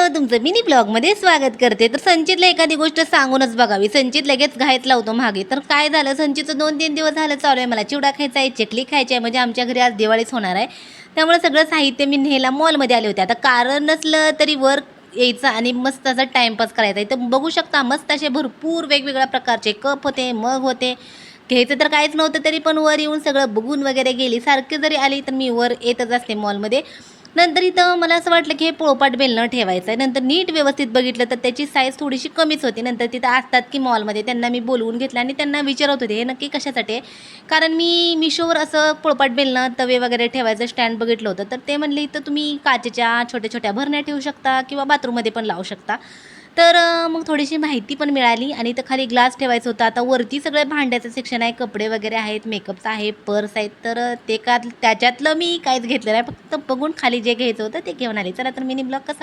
Hello, तुमचं mini ब्लॉगमध्ये स्वागत करते. तर संचितला एखादी गोष्ट सांगूनच बघावी. संचित लगेच घाईत लावतो मागे. तर काय झालं, संचितचं 2-3 दिवस झालं चालू आहे, मला चिवडा खायचा आहे, चकली खायची आहे. म्हणजे आमच्या घरी आज दिवाळीच होणार आहे. त्यामुळे सगळं साहित्य मी न्यायला मॉलमध्ये आले होते. आता कारण नसलं तरी वर यायचं आणि मस्त असा टाईमपास करायचा. इथं बघू शकता मस्त असे भरपूर वेगवेगळ्या प्रकारचे कप होते, मग होते. घ्यायचं तर काहीच नव्हतं, तरी पण वर येऊन सगळं बघून वगैरे गेली. सारखी जरी आली तर मी वर येतच असते मॉलमध्ये. नंतर इथं मला असं वाटलं की हे पोळपाट बेलणं ठेवायचं आहे. नंतर नीट व्यवस्थित बघितलं तर त्याची साईज थोडीशी कमीच होती. नंतर तिथं असतात की मॉलमध्ये, त्यांना मी बोलवून घेतलं आणि त्यांना विचारत होते हे नक्की कशासाठी आहे. कारण मी मिशोवर असं पोळपाट बेलणं, तवे वगैरे ठेवायचं स्टँड बघितलं होतं. तर ते म्हणले इथं तुम्ही काचेच्या छोट्या छोट्या भरण्या ठेवू शकता किंवा बाथरूममध्ये पण लावू शकता. तर मग थोडीशी माहिती पण मिळाली आणि इथं खाली ग्लास ठेवायचं होतं. आता वरती सगळं भांड्याचं सेक्शन आहे, कपडे वगैरे आहेत, मेकअपचं आहे, पर्स आहेत. तर ते का त्याच्यातलं मी काहीच घेतलं नाही, फक्त बघून खाली जे घ्यायचं होतं ते घेऊन आले. चला तर मिनी ब्लॉग कसा